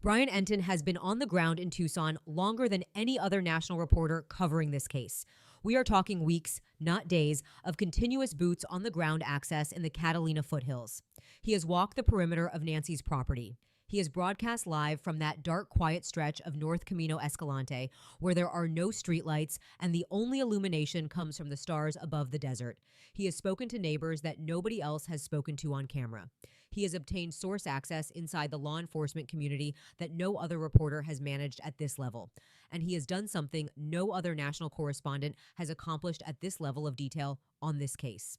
Brian Enton has been on the ground in Tucson longer than any other national reporter covering this case. We are talking weeks, not days, of continuous boots on the ground access in the Catalina foothills. He has walked the perimeter of Nancy's property. He has broadcast live from that dark, quiet stretch of North Camino Escalante, where there are no streetlights and the only illumination comes from the stars above the desert. He has spoken to neighbors that nobody else has spoken to on camera. He has obtained source access inside the law enforcement community that no other reporter has managed at this level. And he has done something no other national correspondent has accomplished at this level of detail on this case.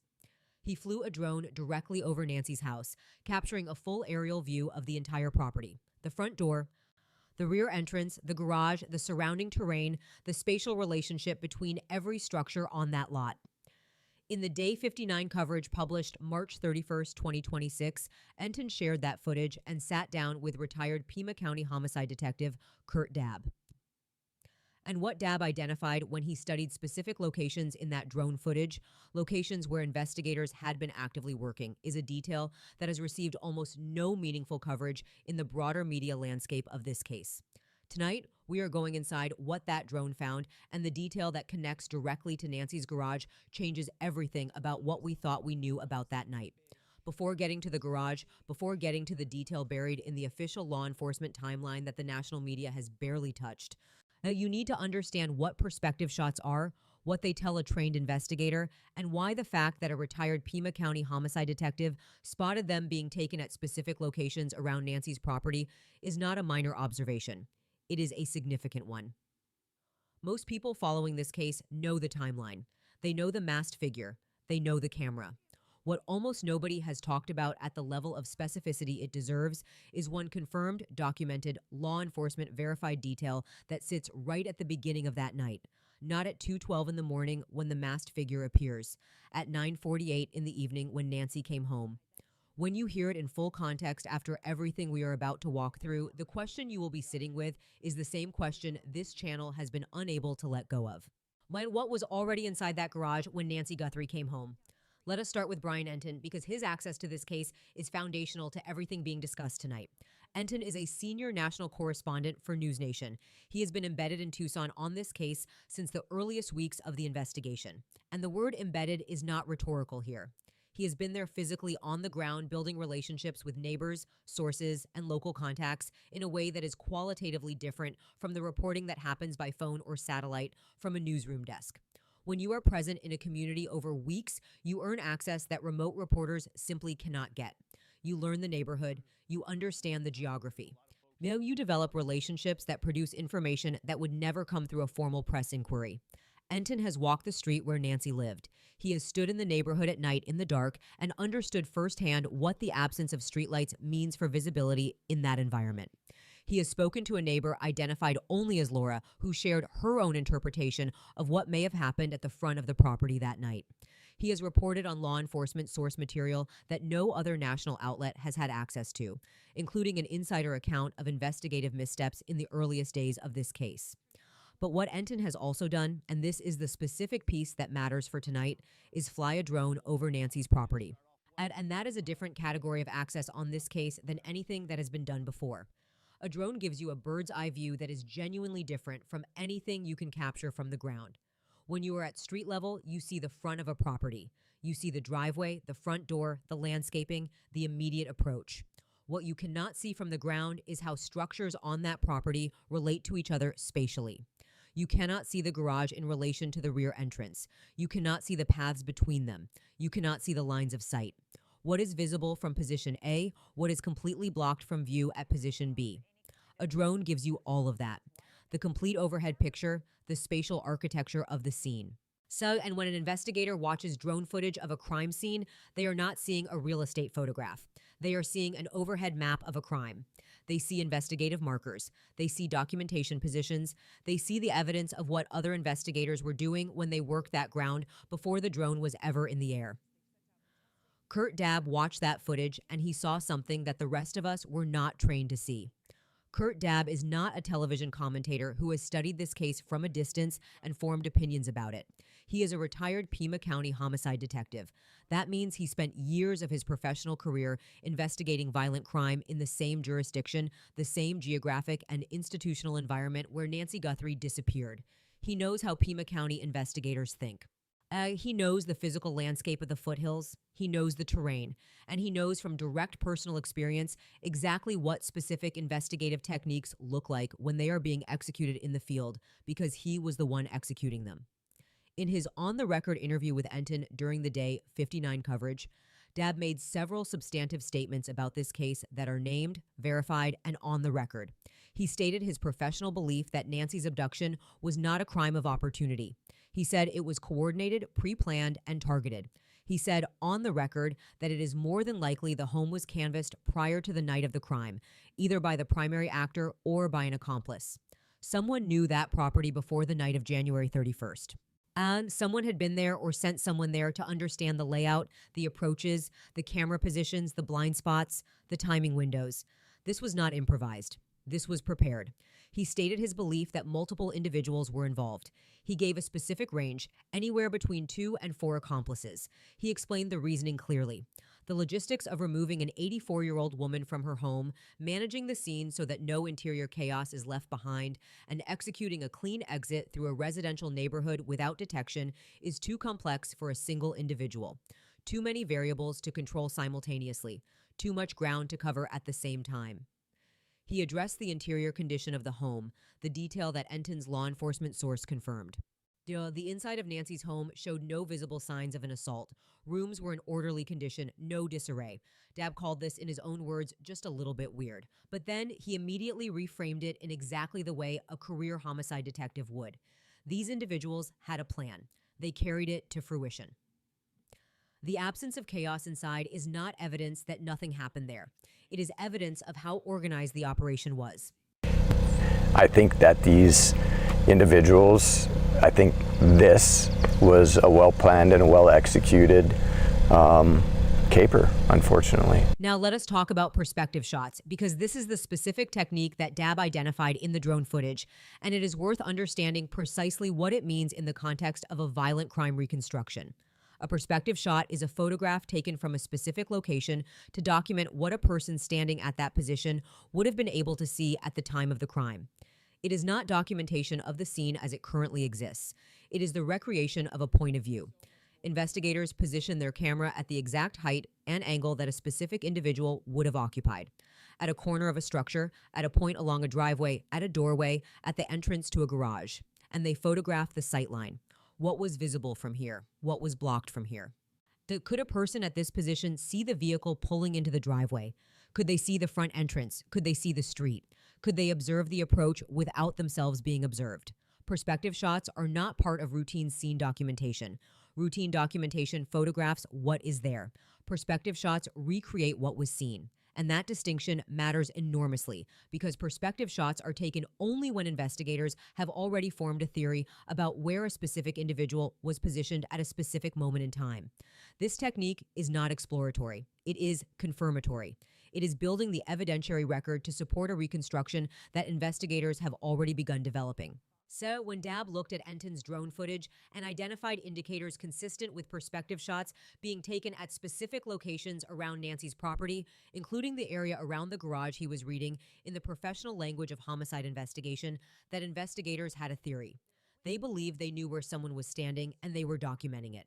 He flew a drone directly over Nancy's house, capturing a full aerial view of the entire property. The front door, the rear entrance, the garage, the surrounding terrain, the spatial relationship between every structure on that lot. In the Day 59 coverage published March 31st, 2026, Enton shared that footage and sat down with retired Pima County homicide detective Kurt Dabb. And what Dabb identified when he studied specific locations in that drone footage, locations where investigators had been actively working, is a detail that has received almost no meaningful coverage in the broader media landscape of this case. Tonight, we are going inside what that drone found, and the detail that connects directly to Nancy's garage changes everything about what we thought we knew about that night. Before getting to the garage, before getting to the detail buried in the official law enforcement timeline that the national media has barely touched, you need to understand what perspective shots are, what they tell a trained investigator, and why the fact that a retired Pima County homicide detective spotted them being taken at specific locations around Nancy's property is not a minor observation. It is a significant one. Most people following this case know the timeline. They know the masked figure. They know the camera. What almost nobody has talked about at the level of specificity it deserves is one confirmed, documented, law enforcement verified detail that sits right at the beginning of that night. Not at 2:12 in the morning when the masked figure appears, at 9:48 in the evening when Nancy came home. When you hear it in full context after everything we are about to walk through, the question you will be sitting with is the same question this channel has been unable to let go of. What was already inside that garage when Nancy Guthrie came home? Let us start with Brian Enton because his access to this case is foundational to everything being discussed tonight. Enton is a senior national correspondent for News Nation. He has been embedded in Tucson on this case since the earliest weeks of the investigation. And the word embedded is not rhetorical here. He has been there physically on the ground, building relationships with neighbors, sources, and local contacts in a way that is qualitatively different from the reporting that happens by phone or satellite from a newsroom desk. When you are present in a community over weeks, you earn access that remote reporters simply cannot get. You learn the neighborhood, you understand the geography. Now you develop relationships that produce information that would never come through a formal press inquiry. Enton has walked the street where Nancy lived. He has stood in the neighborhood at night in the dark and understood firsthand what the absence of streetlights means for visibility in that environment. He has spoken to a neighbor identified only as Laura, who shared her own interpretation of what may have happened at the front of the property that night. He has reported on law enforcement source material that no other national outlet has had access to, including an insider account of investigative missteps in the earliest days of this case. But what Enton has also done, and this is the specific piece that matters for tonight, is fly a drone over Nancy's property. And that is a different category of access on this case than anything that has been done before. A drone gives you a bird's eye view that is genuinely different from anything you can capture from the ground. When you are at street level, you see the front of a property. You see the driveway, the front door, the landscaping, the immediate approach. What you cannot see from the ground is how structures on that property relate to each other spatially. You cannot see the garage in relation to the rear entrance. You cannot see the paths between them. You cannot see the lines of sight. What is visible from position A, what is completely blocked from view at position B. A drone gives you all of that. The complete overhead picture, the spatial architecture of the scene. And when an investigator watches drone footage of a crime scene, they are not seeing a real estate photograph. They are seeing an overhead map of a crime. They see investigative markers. They see documentation positions. They see the evidence of what other investigators were doing when they worked that ground before the drone was ever in the air. Kurt Dabb watched that footage and he saw something that the rest of us were not trained to see. Kurt Dabb is not a television commentator who has studied this case from a distance and formed opinions about it. He is a retired Pima County homicide detective. That means he spent years of his professional career investigating violent crime in the same jurisdiction, the same geographic and institutional environment where Nancy Guthrie disappeared. He knows how Pima County investigators think. He knows the physical landscape of the foothills, he knows the terrain, and he knows from direct personal experience exactly what specific investigative techniques look like when they are being executed in the field because he was the one executing them. In his on-the-record interview with Enton during the Day 59 coverage, Dabb made several substantive statements about this case that are named, verified, and on the record. He stated his professional belief that Nancy's abduction was not a crime of opportunity. He said it was coordinated, pre-planned, and targeted. He said on the record that it is more than likely the home was canvassed prior to the night of the crime, either by the primary actor or by an accomplice. Someone knew that property before the night of January 31st. And someone had been there or sent someone there to understand the layout, the approaches, the camera positions, the blind spots, the timing windows. This was not improvised. This was prepared. He stated his belief that multiple individuals were involved. He gave a specific range, anywhere between 2 and 4 accomplices. He explained the reasoning clearly. The logistics of removing an 84-year-old woman from her home, managing the scene so that no interior chaos is left behind, and executing a clean exit through a residential neighborhood without detection is too complex for a single individual. Too many variables to control simultaneously. Too much ground to cover at the same time. He addressed the interior condition of the home, the detail that Enton's law enforcement source confirmed. The inside of Nancy's home showed no visible signs of an assault. Rooms were in orderly condition, no disarray. Dabb called this, in his own words, just a little bit weird. But then he immediately reframed it in exactly the way a career homicide detective would. These individuals had a plan. They carried it to fruition. The absence of chaos inside is not evidence that nothing happened there. It is evidence of how organized the operation was. I think that these individuals, I think this was a well-planned and a well-executed caper, unfortunately. Now let us talk about perspective shots, because this is the specific technique that Dabb identified in the drone footage, and it is worth understanding precisely what it means in the context of a violent crime reconstruction. A perspective shot is a photograph taken from a specific location to document what a person standing at that position would have been able to see at the time of the crime. It is not documentation of the scene as it currently exists. It is the recreation of a point of view. Investigators position their camera at the exact height and angle that a specific individual would have occupied. At a corner of a structure, at a point along a driveway, at a doorway, at the entrance to a garage. And they photograph the sightline. What was visible from here? What was blocked from here? Could a person at this position see the vehicle pulling into the driveway? Could they see the front entrance? Could they see the street? Could they observe the approach without themselves being observed? Perspective shots are not part of routine scene documentation. Routine documentation photographs what is there. Perspective shots recreate what was seen. And that distinction matters enormously because perspective shots are taken only when investigators have already formed a theory about where a specific individual was positioned at a specific moment in time. This technique is not exploratory. It is confirmatory. It is building the evidentiary record to support a reconstruction that investigators have already begun developing. So, when Dabb looked at Enton's drone footage and identified indicators consistent with perspective shots being taken at specific locations around Nancy's property, including the area around the garage he was reading in the professional language of homicide investigation, that investigators had a theory. They believed they knew where someone was standing and they were documenting it.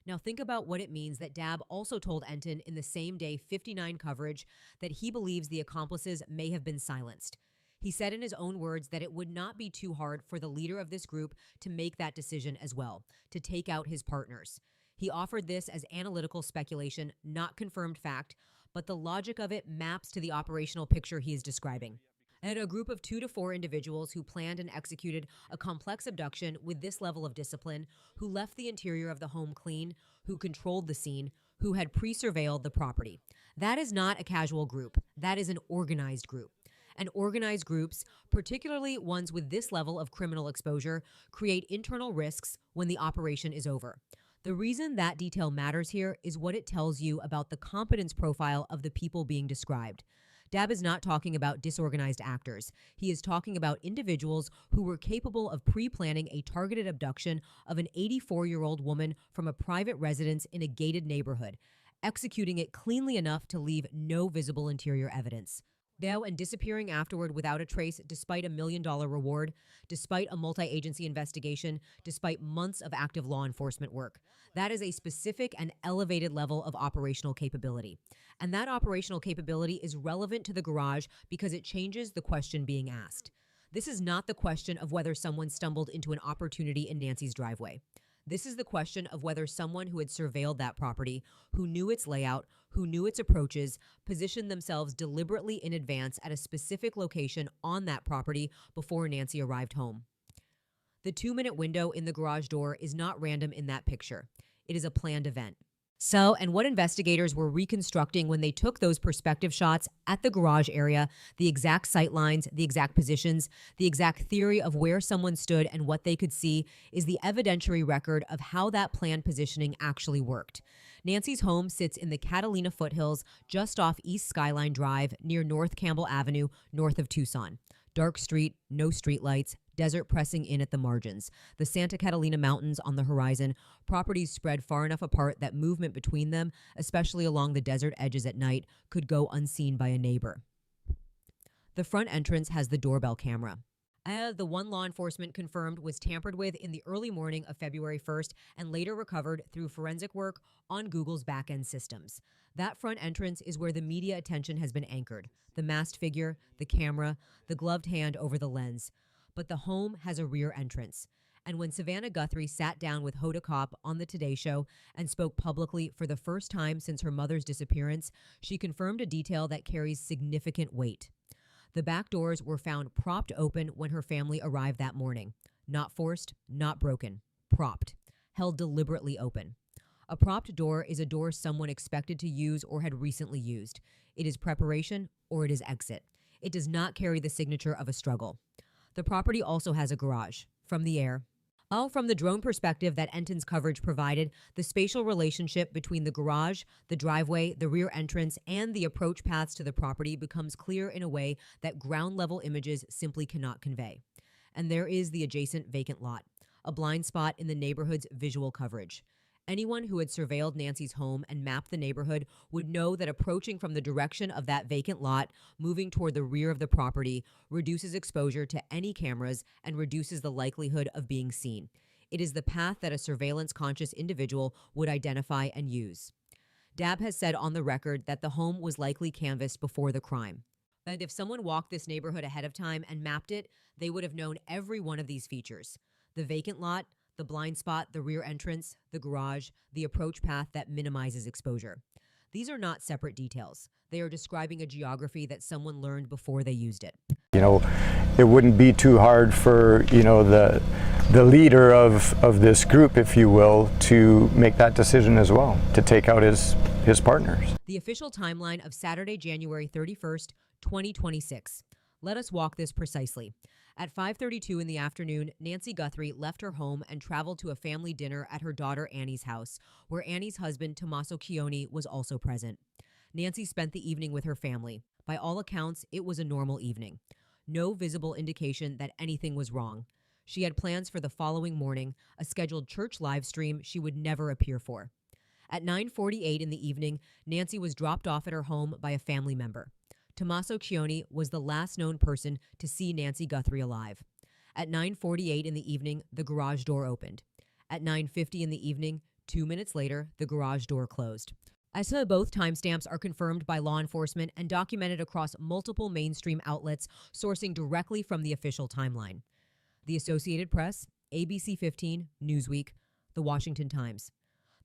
Now think about what it means that Dabb also told Enton in the same Day 59 coverage that he believes the accomplices may have been silenced. He said in his own words that it would not be too hard for the leader of this group to make that decision as well, to take out his partners. He offered this as analytical speculation, not confirmed fact, but the logic of it maps to the operational picture he is describing. And a group of 2 to 4 individuals who planned and executed a complex abduction with this level of discipline, who left the interior of the home clean, who controlled the scene, who had pre-surveilled the property. That is not a casual group. That is an organized group. And organized groups, particularly ones with this level of criminal exposure, create internal risks when the operation is over. The reason that detail matters here is what it tells you about the competence profile of the people being described. Dab is not talking about disorganized actors. He is talking about individuals who were capable of pre-planning a targeted abduction of an 84-year-old woman from a private residence in a gated neighborhood, executing it cleanly enough to leave no visible interior evidence. And disappearing afterward without a trace, despite a $1 million reward, despite a multi-agency investigation, despite months of active law enforcement work. That is a specific and elevated level of operational capability. And that operational capability is relevant to the garage because it changes the question being asked. This is not the question of whether someone stumbled into an opportunity in Nancy's driveway. This is the question of whether someone who had surveilled that property, who knew its layout, who knew its approaches, positioned themselves deliberately in advance at a specific location on that property before Nancy arrived home. The 2-minute window in the garage door is not random in that picture. It is a planned event. So, and what investigators were reconstructing when they took those perspective shots at the garage area, the exact sight lines, the exact positions, the exact theory of where someone stood and what they could see is the evidentiary record of how that planned positioning actually worked. Nancy's home sits in the Catalina foothills just off East Skyline Drive near North Campbell Avenue, north of Tucson. Dark street, no streetlights, desert pressing in at the margins, the Santa Catalina Mountains on the horizon, properties spread far enough apart that movement between them, especially along the desert edges at night, could go unseen by a neighbor. The front entrance has the doorbell camera. The one law enforcement confirmed was tampered with in the early morning of February 1st and later recovered through forensic work on Google's back-end systems. That front entrance is where the media attention has been anchored. The masked figure, the camera, the gloved hand over the lens. But the home has a rear entrance. And when Savannah Guthrie sat down with Hoda Kotb on the Today Show and spoke publicly for the first time since her mother's disappearance, she confirmed a detail that carries significant weight. The back doors were found propped open when her family arrived that morning. Not forced, not broken. Propped. Held deliberately open. A propped door is a door someone expected to use or had recently used. It is preparation or it is exit. It does not carry the signature of a struggle. The property also has a garage. From the air. From the drone perspective that Enton's coverage provided, the spatial relationship between the garage, the driveway, the rear entrance, and the approach paths to the property becomes clear in a way that ground-level images simply cannot convey. And there is the adjacent vacant lot, a blind spot in the neighborhood's visual coverage. Anyone who had surveilled Nancy's home and mapped the neighborhood would know that approaching from the direction of that vacant lot, moving toward the rear of the property, reduces exposure to any cameras and reduces the likelihood of being seen. It is the path that a surveillance-conscious individual would identify and use. Dab has said on the record that the home was likely canvassed before the crime. And if someone walked this neighborhood ahead of time and mapped it, they would have known every one of these features. The vacant lot, the blind spot, the rear entrance, the garage, the approach path that minimizes exposure. These are not separate details. They are describing a geography that someone learned before they used it. It wouldn't be too hard for, the leader of this group, if you will, to make that decision as well, to take out his partners. The official timeline of Saturday, January 31st, 2026. Let us walk this precisely. At 5:32 in the afternoon, Nancy Guthrie left her home and traveled to a family dinner at her daughter Annie's house, where Annie's husband, Tommaso Chioni, was also present. Nancy spent the evening with her family. By all accounts, it was a normal evening. No visible indication that anything was wrong. She had plans for the following morning, a scheduled church live stream she would never appear for. At 9:48 in the evening, Nancy was dropped off at her home by a family member. Tommaso Chioni was the last known person to see Nancy Guthrie alive. At 9:48 in the evening, the garage door opened. At 9:50 in the evening, 2 minutes later, the garage door closed. Both timestamps are confirmed by law enforcement and documented across multiple mainstream outlets sourcing directly from the official timeline. The Associated Press, ABC 15, Newsweek, The Washington Times.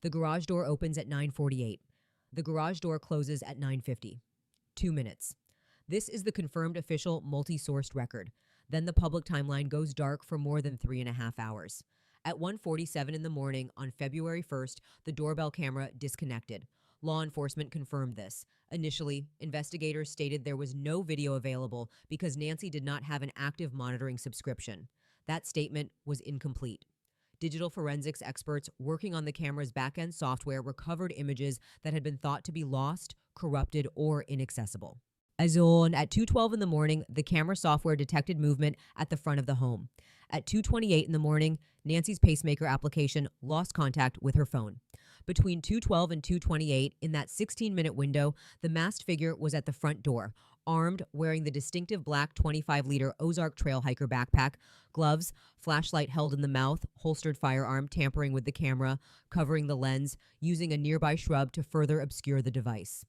The garage door opens at 9:48. The garage door closes at 9:50. 2 minutes. This is the confirmed official multi-sourced record. Then the public timeline goes dark for more than 3.5 hours. At 1:47 in the morning on February 1st, the doorbell camera disconnected. Law enforcement confirmed this. Initially, investigators stated there was no video available because Nancy did not have an active monitoring subscription. That statement was incomplete. Digital forensics experts working on the camera's back-end software recovered images that had been thought to be lost, corrupted, or inaccessible. As on at 2:12 in the morning, the camera software detected movement at the front of the home. At 2:28 in the morning, Nancy's pacemaker application lost contact with her phone. Between 2:12 and 2:28, in that 16-minute window, the masked figure was at the front door, armed, wearing the distinctive black 25-liter Ozark Trail hiker backpack, gloves, flashlight held in the mouth, holstered firearm, tampering with the camera, covering the lens, using a nearby shrub to further obscure the device.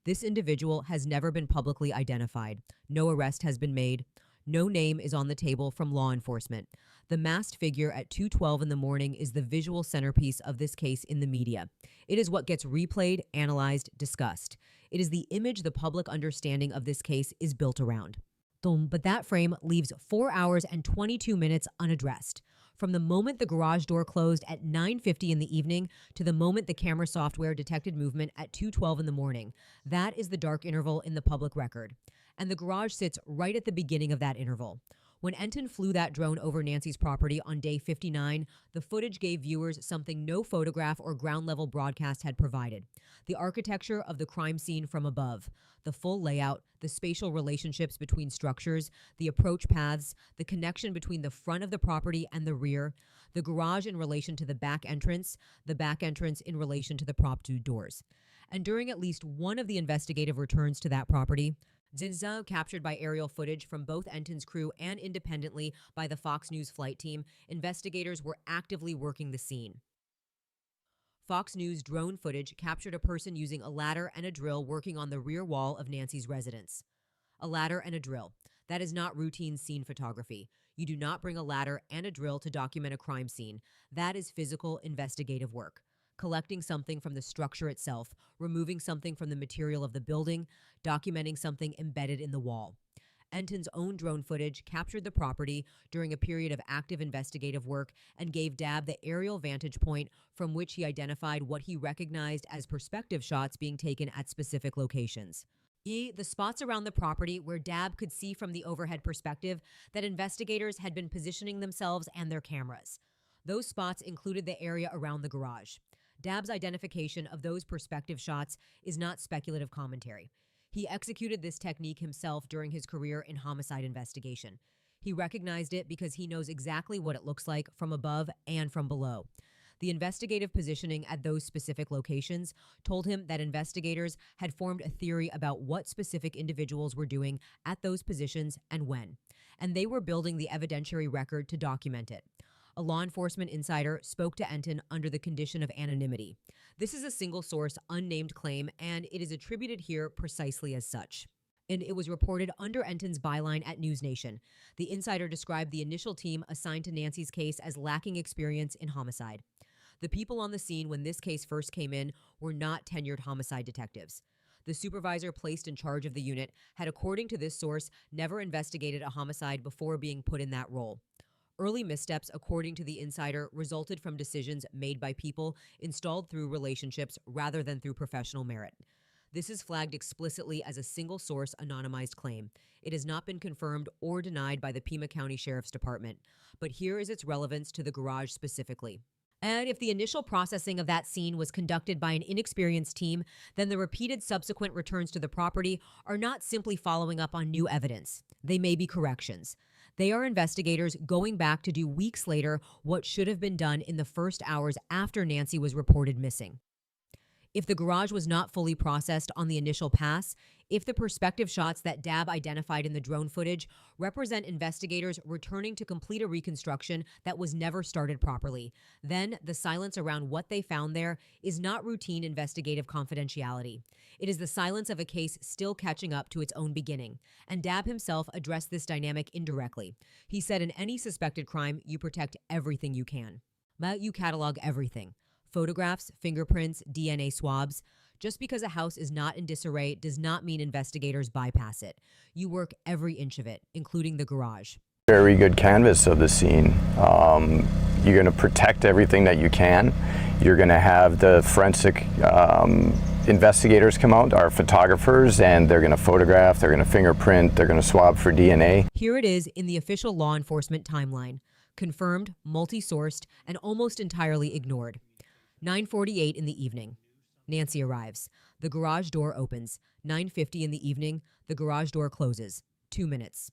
This individual has never been publicly identified. No arrest has been made. No name is on the table from law enforcement. The masked figure at 2:12 in the morning is the visual centerpiece of this case in the media. It is what gets replayed, analyzed, discussed. It is the image the public understanding of this case is built around. But that frame leaves 4 hours and 22 minutes unaddressed. From the moment the garage door closed at 9:50 in the evening to the moment the camera software detected movement at 2:12 in the morning, that is the dark interval in the public record. And the garage sits right at the beginning of that interval. When Enton flew that drone over Nancy's property on day 59, the footage gave viewers something no photograph or ground-level broadcast had provided: the architecture of the crime scene from above, the full layout, the spatial relationships between structures, the approach paths, the connection between the front of the property and the rear, the garage in relation to the back entrance in relation to the propped doors. And during at least one of the investigative returns to that property, captured by aerial footage from both Enton's crew and independently by the Fox News flight team, investigators were actively working the scene. Fox News drone footage captured a person using a ladder and a drill working on the rear wall of Nancy's residence. A ladder and a drill. That is not routine scene photography. You do not bring a ladder and a drill to document a crime scene. That is physical investigative work. Collecting something from the structure itself, removing something from the material of the building, documenting something embedded in the wall. Enton's own drone footage captured the property during a period of active investigative work and gave Dab the aerial vantage point from which he identified what he recognized as perspective shots being taken at specific locations. The spots around the property where Dab could see from the overhead perspective that investigators had been positioning themselves and their cameras. Those spots included the area around the garage. Dab's identification of those perspective shots is not speculative commentary. He executed this technique himself during his career in homicide investigation. He recognized it because he knows exactly what it looks like from above and from below. The investigative positioning at those specific locations told him that investigators had formed a theory about what specific individuals were doing at those positions and when, and they were building the evidentiary record to document it. A law enforcement insider spoke to Enton under the condition of anonymity. This is a single source, unnamed claim, and it is attributed here precisely as such. And it was reported under Enton's byline at News Nation. The insider described the initial team assigned to Nancy's case as lacking experience in homicide. The people on the scene when this case first came in were not tenured homicide detectives. The supervisor placed in charge of the unit had, according to this source, never investigated a homicide before being put in that role. Early missteps, according to the insider, resulted from decisions made by people installed through relationships rather than through professional merit. This is flagged explicitly as a single source anonymized claim. It has not been confirmed or denied by the Pima County Sheriff's Department, but here is its relevance to the garage specifically. And if the initial processing of that scene was conducted by an inexperienced team, then the repeated subsequent returns to the property are not simply following up on new evidence. They may be corrections. They are investigators going back to do weeks later what should have been done in the first hours after Nancy was reported missing. If the garage was not fully processed on the initial pass, if the perspective shots that Dab identified in the drone footage represent investigators returning to complete a reconstruction that was never started properly, then the silence around what they found there is not routine investigative confidentiality. It is the silence of a case still catching up to its own beginning, and Dab himself addressed this dynamic indirectly. He said in any suspected crime, you protect everything you can. You catalog everything. Photographs, fingerprints, DNA swabs. Just because a house is not in disarray does not mean investigators bypass it. You work every inch of it, including the garage. Very good canvas of the scene. You're going to protect everything that you can. You're going to have the forensic investigators come out, our photographers, and they're going to photograph, they're going to fingerprint, they're going to swab for DNA. Here it is in the official law enforcement timeline. Confirmed, multi-sourced, and almost entirely ignored. 9:48 in the evening. Nancy arrives. The garage door opens. 9:50 in the evening, the garage door closes. 2 minutes.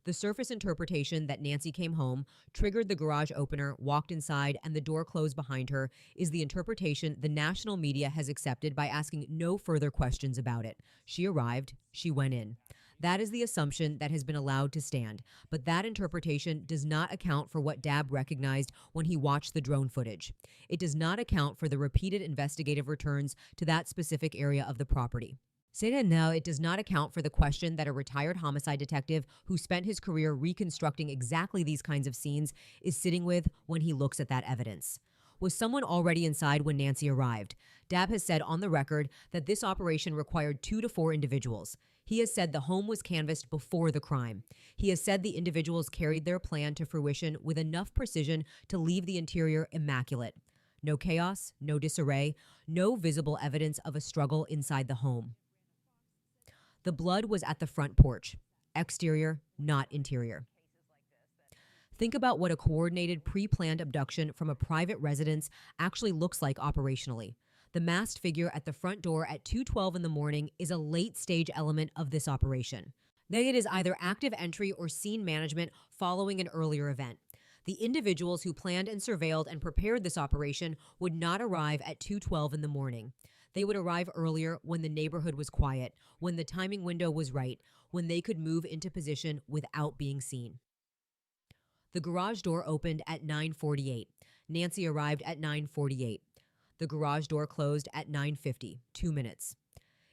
The surface interpretation that Nancy came home, triggered the garage opener, walked inside, and the door closed behind her is the interpretation the national media has accepted by asking no further questions about it. She arrived, she went in. That is the assumption that has been allowed to stand, but that interpretation does not account for what Dabb recognized when he watched the drone footage. It does not account for the repeated investigative returns to that specific area of the property. Say that now, it does not account for the question that a retired homicide detective who spent his career reconstructing exactly these kinds of scenes is sitting with when he looks at that evidence. Was someone already inside when Nancy arrived? Dabb has said on the record that this operation required 2 to 4 individuals. He has said the home was canvassed before the crime. He has said the individuals carried their plan to fruition with enough precision to leave the interior immaculate. No chaos, no disarray, no visible evidence of a struggle inside the home. The blood was at the front porch. Exterior, not interior. Think about what a coordinated, pre-planned abduction from a private residence actually looks like operationally. The masked figure at the front door at 2:12 in the morning is a late-stage element of this operation. Then it is either active entry or scene management following an earlier event. The individuals who planned and surveilled and prepared this operation would not arrive at 2:12 in the morning. They would arrive earlier when the neighborhood was quiet, when the timing window was right, when they could move into position without being seen. The garage door opened at 9:48. Nancy arrived at 9:48. The garage door closed at 9:50, 2 minutes.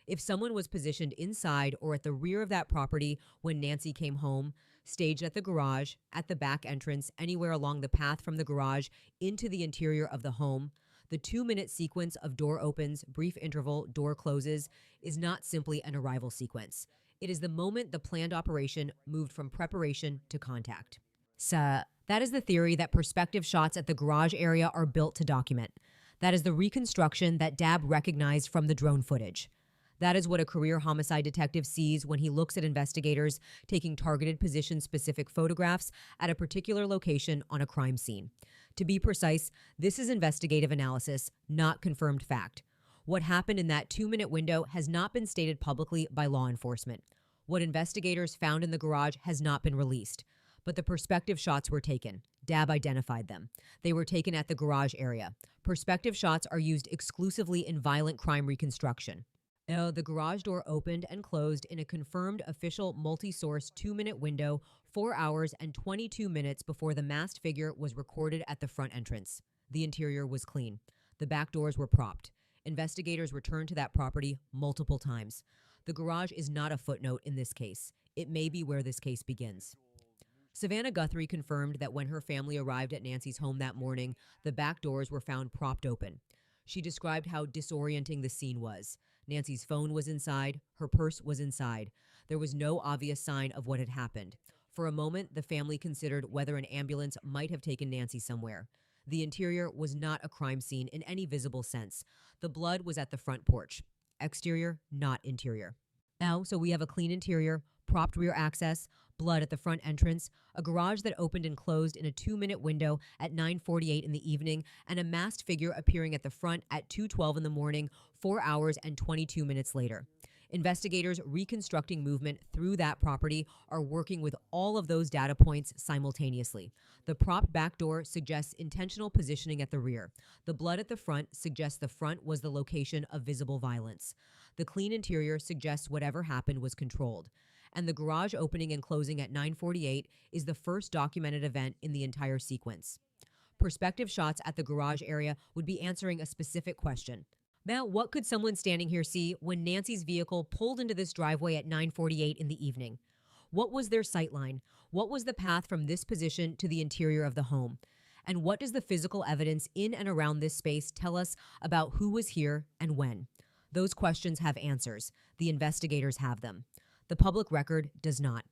If someone was positioned inside or at the rear of that property when Nancy came home, staged at the garage, at the back entrance, anywhere along the path from the garage into the interior of the home, the 2-minute sequence of door opens, brief interval, door closes is not simply an arrival sequence. It is the moment the planned operation moved from preparation to contact. So, that is the theory that perspective shots at the garage area are built to document. That is the reconstruction that Dabb recognized from the drone footage. That is what a career homicide detective sees when he looks at investigators taking targeted position-specific photographs at a particular location on a crime scene. To be precise, this is investigative analysis, not confirmed fact. What happened in that 2-minute window has not been stated publicly by law enforcement. What investigators found in the garage has not been released. But the perspective shots were taken. Dabb identified them. They were taken at the garage area. Perspective shots are used exclusively in violent crime reconstruction. The garage door opened and closed in a confirmed official multi-source 2-minute window 4 hours and 22 minutes before the masked figure was recorded at the front entrance. The interior was clean. The back doors were propped. Investigators returned to that property multiple times. The garage is not a footnote in this case. It may be where this case begins. Savannah Guthrie confirmed that when her family arrived at Nancy's home that morning, the back doors were found propped open. She described how disorienting the scene was. Nancy's phone was inside, her purse was inside. There was no obvious sign of what had happened. For a moment, the family considered whether an ambulance might have taken Nancy somewhere. The interior was not a crime scene in any visible sense. The blood was at the front porch. Exterior, not interior. So we have a clean interior, propped rear access, blood at the front entrance, a garage that opened and closed in a 2-minute window at 9:48 in the evening, and a masked figure appearing at the front at 2:12 in the morning, 4 hours and 22 minutes later. Investigators reconstructing movement through that property are working with all of those data points simultaneously. The propped back door suggests intentional positioning at the rear. The blood at the front suggests the front was the location of visible violence. The clean interior suggests whatever happened was controlled. And the garage opening and closing at 9:48 is the first documented event in the entire sequence. Perspective shots at the garage area would be answering a specific question. Now, what could someone standing here see when Nancy's vehicle pulled into this driveway at 9:48 in the evening? What was their sightline? What was the path from this position to the interior of the home? And what does the physical evidence in and around this space tell us about who was here and when? Those questions have answers. The investigators have them. The public record does not.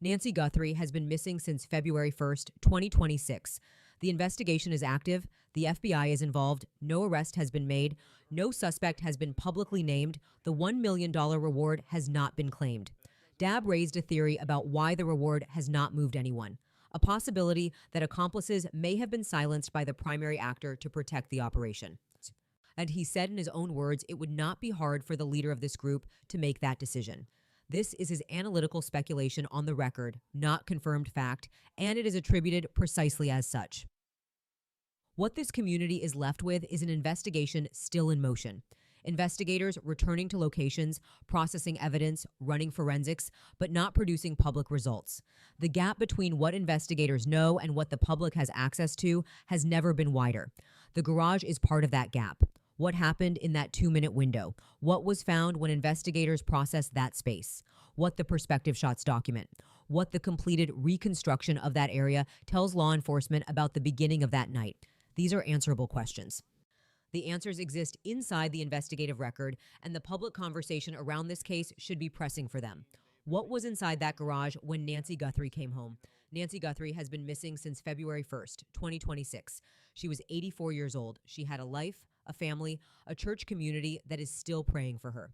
Nancy Guthrie has been missing since February 1st, 2026. The investigation is active. The FBI is involved. No arrest has been made. No suspect has been publicly named. The $1 million reward has not been claimed. Dabb raised a theory about why the reward has not moved anyone. A possibility that accomplices may have been silenced by the primary actor to protect the operation. And he said in his own words, it would not be hard for the leader of this group to make that decision. This is his analytical speculation on the record, not confirmed fact, and it is attributed precisely as such. What this community is left with is an investigation still in motion. Investigators returning to locations, processing evidence, running forensics, but not producing public results. The gap between what investigators know and what the public has access to has never been wider. The garage is part of that gap. What happened in that 2-minute window? What was found when investigators processed that space? What the perspective shots document? What the completed reconstruction of that area tells law enforcement about the beginning of that night? These are answerable questions. The answers exist inside the investigative record, and the public conversation around this case should be pressing for them. What was inside that garage when Nancy Guthrie came home? Nancy Guthrie has been missing since February 1st, 2026. She was 84 years old. She had a life, a family, a church community that is still praying for her.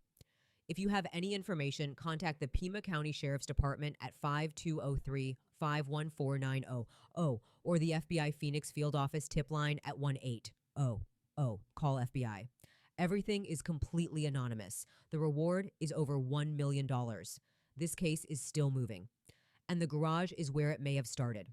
If you have any information, contact the Pima County Sheriff's Department at 5203-514-900 or the FBI Phoenix Field Office tip line at 1-800. Call FBI. Everything is completely anonymous. The reward is over $1 million. This case is still moving. And the garage is where it may have started.